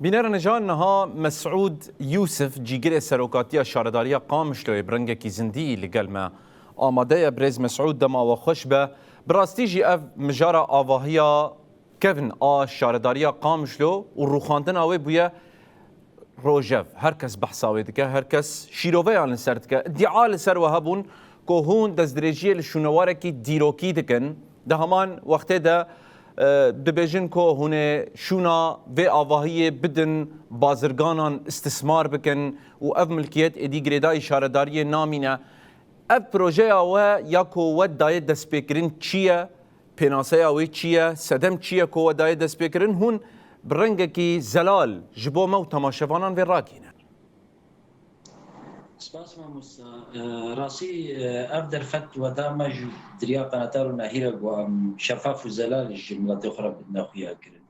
بینەرەنەژانها مسعود یوسف جیگرێ سەرۆکاتیە شارەداریە قامشلۆی برنگێکی زندی لەگەلمە ئامادەیە برێز مسعود دەماوە خۆش بە براستیژی ئەv مژارە ئاڤاهیە کەڤن ئا شارەداریە قامشلۆ و ڕووخاندنە وێ بووە ڕۆژەڤ هەرکەس بەحساوێ دکە هەرکەس شیرۆڤەیان لەسەر دکە دیعا لەسەرەوە هەبوون کۆ هون دەستدرێژیە لە شوونەوارێکی دیرۆکی دکن دە هەمان وەختێدا دبێژن کۆ هونێ شونا vê avahiyê bidin bazirganan istismar bikin û ev milkiyet êdî girêdayî şaredariyê namîne. Ev projeya we ya ku we dayê destpêkirin çi ye, pênaseya wê çi ye, sedem çi ye ku we dayê destpêkirin hûn bi rengekî zelal ji bo me û temaşevanan vê rakîne. سپاس مامۆستا ڕاستی ئەف دەرفەت وەدامە دریا قەنەتار و ناهیرە بۆ ئەم شەفاف و زەلالش وڵاتی خۆرە نەخویاکردن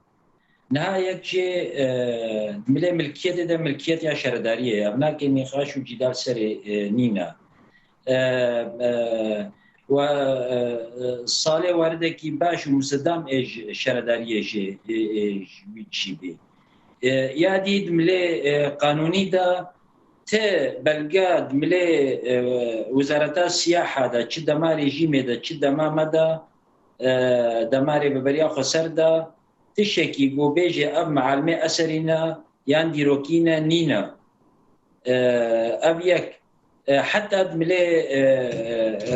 نها یەکجێ ملێ ملکیەتێدا ملکیەت یا شەرەداریە ئەم ناکەی نێخاش و جیدال سەرێ نینە و ساڵێ واردێکی باش و مسدام ئێژ شەرەداریێژێ چی بێ یادی دملێ قانونیدا ته بلگاد ملی وزارت سیاحه دا چه دماری جیمه دا چه دمامه دماری ببریا خسر دا تشکی گو بیجه اب معلمه اثرینا یان دیروکینا نینا اب یک حتی ملی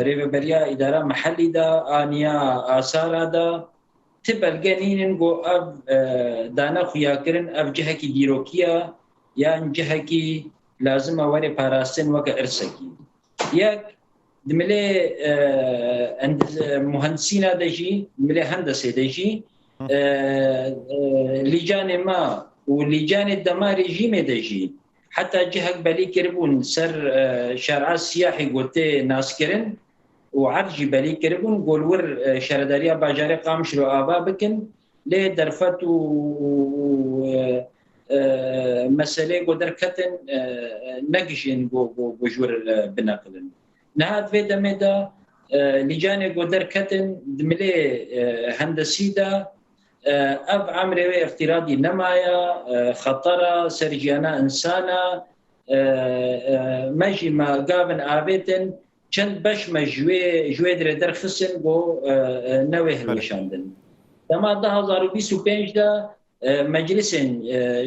ریبریا اداره محلی دا آنیا آثار دا تبلگانین گو اب دانا خویا کرن اب جهه کی دیروکیا یان جهه کی لازم اولی پاراستن وک ارسکی یک دمله مهندسین دجی دمله هندسه دجی لجان ما و لجان الدمار جیم دجی حتی جهک بلی کربون سر شارع سیاحی گوته ناس کرن و عرجی بلی کربون گولور شارداریا باجاره قامش رو آبا بکن لی درفت و مسئله قدر کتن نگشین گو جور بناقلن نهاد في دمدا لجان قدر کتن دملي هندسي دا اب عمري افتراضي نمايا خطرة سرجانا انسانا مجي ما قابن آبيتن چند باش ما جوي در خسن گو نوه هلوشاندن دما 2025 دا مجلس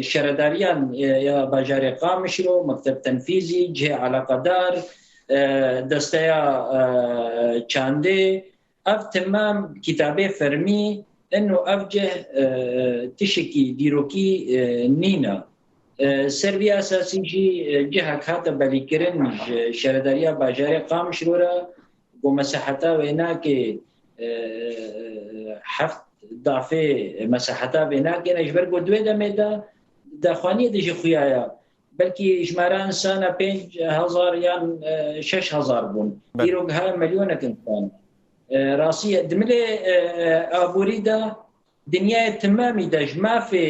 شرداریان یا باجار قامشلو مکتب تنفیزی جه علاقه دار دستیا چانده اف تمام کتابه فرمی انه افجه تشکی دیروکی نینا سربی اساسی جی جه کاتا بلی کرن شرداریا باجار قامشلو را و مساحتا وینا که هفت ضعفه مساحتا بنا كان اجبر قدوه دمدا دخوانيه دجي خويايا بلكي اجمالا انسان 5000 يان 6000 بون ديروك ها مليون انسان راسيه دمله ابوريدا دنيا تمامي دج ما في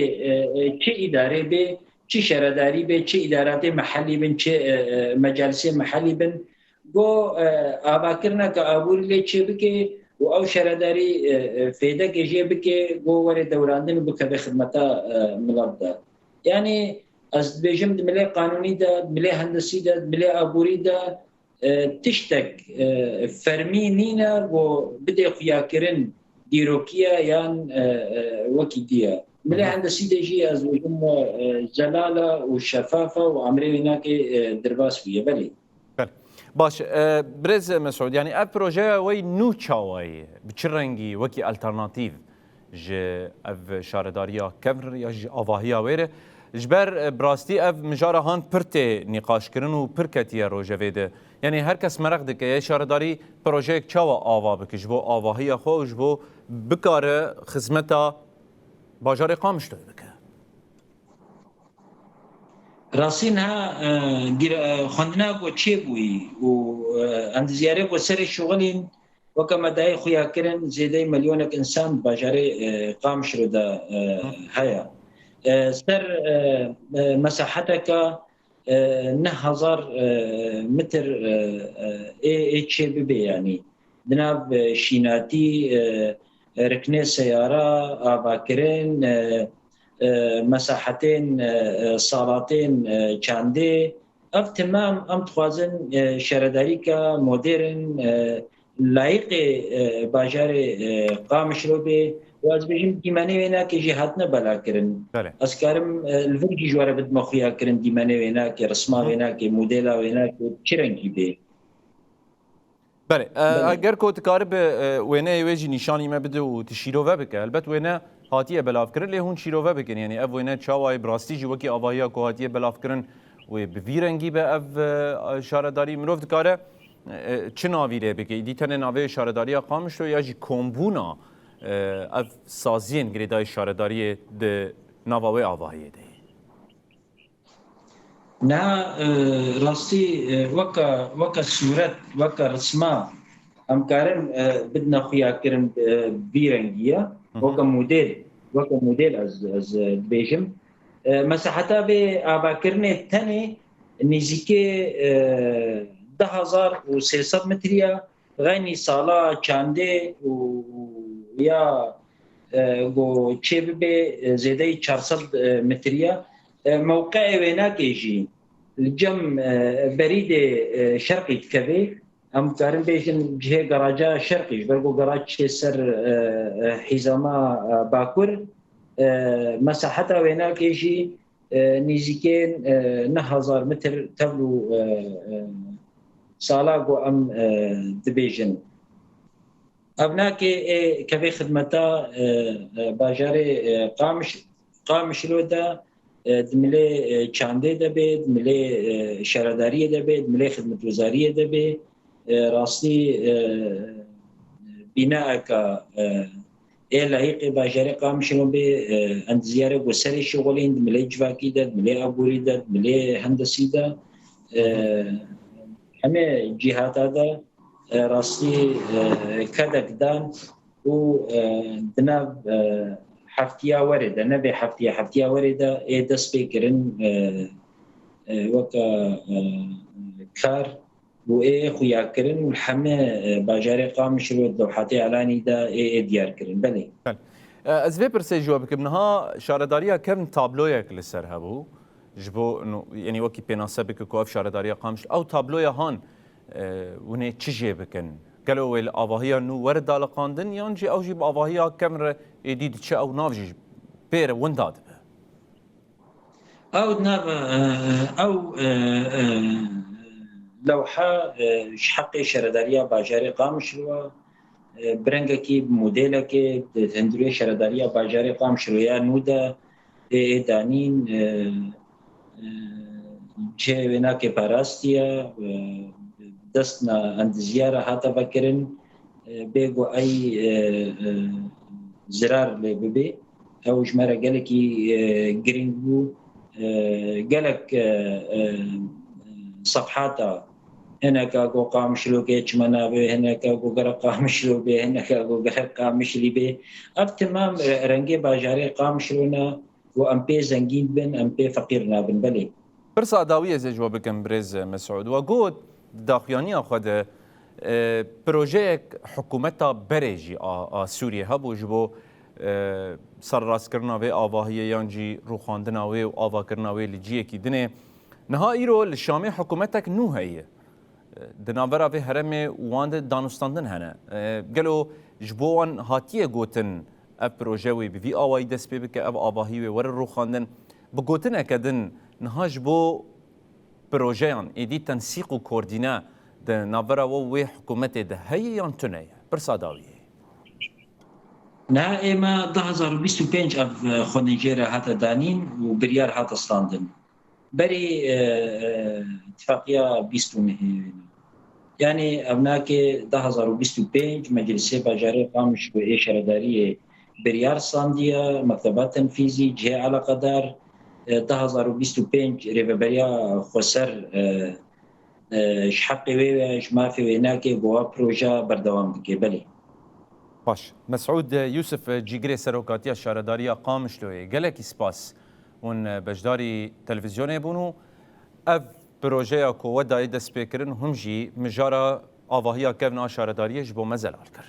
شي اداري به شي شرداري به شي ادارات محلي بن شي مجالس محلي بن جو اباكرنا كابوري لي بكي و او شرداری فیده که بکه گوور دوراندن بکه به خدمتا ملت دا یعنی از بیجم دمله قانونی دا دمله هندسی دا دمله آبوری دا تشتک فرمی نینا و بده خویا کرن دیروکیا یان وکی دیا دمله هندسی دا جی از بیجم جلاله و شفافه و عمره وینا که درباس بیه بلی باش برز مسعود يعني اف بروجه وي نو تشاوي بتشرنجي وكي الترناتيف ج اف شارداريا كفر يا ج اواهيا ويره جبر براستي اف مجاره هان برتي نقاش كرن و بركتي روجويده يعني هر کس مرق دك يا شارداري بروجه تشاوا اوا بك جبو اواهيا خو جبو بكار خدمتا باجار قامشتو بك راسينها خندنا قو تشيبوي و عند زيارة قو سر شغلين وكما داي خويا كرن زيدي مليونك انسان باجاري قامش رو دا هيا سر مساحتك 9000 متر اي تشيب بي يعني دناب شيناتي ركنه سيارة آباكرين مساحتين صالاتين چاندي اف تمام ام تخوازن شرداري کا مدرن لایق باجار قامشلو به واز بجیم دیمانه وینا که جهات نه بلا کرن بله اسکارم الفرقی جواره بد مخیا کرن دیمانه وینا که رسما وینا که مدل وینا که چرنگی به بله اگر کوت کارب وینه ویجی نشانی ما بده و تشیرو بکه البته وینه هاتیه بلاف کرن له هون شیرو بکن یعنی اف وینه چاوای براستی جو کی آوایا کو هاتیه بلاف کرن و بویرنگی به اف شارداری مروف دکاره چه ناویره بگه دیتن ناوی شارداری قامش رو یا جی کومبونا اف سازین گریدای شارداری ده ناوی آواهیه ده نه راستی وکا صورت وکا رسما ام کارن بدنا خویا کرن بیرنگیه وکا مدل از بیجم مساحتا به آبا کرنه تنه نزیکه 10300 متریا غنی سالا چانده و یا گو چه به زیاده 400 متریا موقع وینا کیجی الجم بريد شرقي تكبي ام كارن بيجن جهه جراجا شرقي برغو جراج سر حزاما باكور مساحتها وينا كيجي نيزيكين 9000 متر تبلو سالاغو ام دبيجن ابناك كبي خدمتا باجاري قامش لودا دمله چانده دبه دمله شهرداری دبه دمله خدمت وزاری دبه راستی بناء کا لایق باجار قام شنو به اندزیاره گسری شغلین دمله جواکی ده دمله ابوری ده دمله هندسی ده همه جهات ده راستی کدک دان و دناب حفتيا ورده نبي حفتيا ورده دس بكرن وكا كار و خويا كرن والحما باجاري قامش الدوحاتي علاني دا ديار كرن بلي از في برسي جوابك منها شارداريا كم تابلويك لسر هبو جبو انه يعني وكي بيناسبك كوف شارداريا قامش او تابلويا هان وني تشجي بكن قالوا الآواهية نو ورد على قاندن يانجي أو جيب آواهية كاميرا جديد تشا أو نافجي بير ونداد أو ناب أو لوحة شحقي شردارية باجاري قامشلوا برنگكي موديلكي تندري شردارية باجاري قامشلوا نودا دانين جه وناكي باراستيا دستنا عند زيارة هاتا بكرن بيجو أي زرار لبيبي أو جمرة جالكي جرينجو جالك صفحاتا هنا كاغو قامشلو كيتش منابه هنا كاغو غرق قامشلو به هنا كاغو غرق قامشلي به أب تمام رنجي باجاري قامشلونا وأمبي زنجين بن أمبي فقيرنا بن بلي برسا داوية زي جوابكم بريز مسعود وقود داخياني أخذ بروجيك حكومتا بريجي سوريا هبو جبو سر راس کرنا و آواهی یانجی روخاندنا و آوا کرنا و لجیه کی دنه نهایی رو لشامی حکومتک نو هیه دناورا و هرم واند دانستاندن هنه گلو جبوان هاتیه گوتن اف پروژه وی بی آوایی دست بی بکه اف آواهی و ور روخاندن بگوتن اکدن نها جبو پروژهان ایدی تنسیق و کوردینه دناورا و حکومت ده هیه یان تنه برساداویه نه اما 2025 اف خونیجره هات دانین و بریار هات استاندن بری اتفاقیه 20 یعنی ابناک 2025 مجلس باجاره قامش و شهرداری بریار ساندیا مکتبات تنفیزی جه علاقه دار 2025 ریوبریا خسر شحقی و جمافی و ناکی گوا پروژه بردوام بکی بله باش مسعود يوسف جيجري سروكاتيا الشاردارية قامش لوي قالك سباس ون بجداري تلفزيوني بونو اف بروجيا كو ودا يدس بيكرن هم جي مجارة آواهيا كevna شاردارية جبو مزل الكر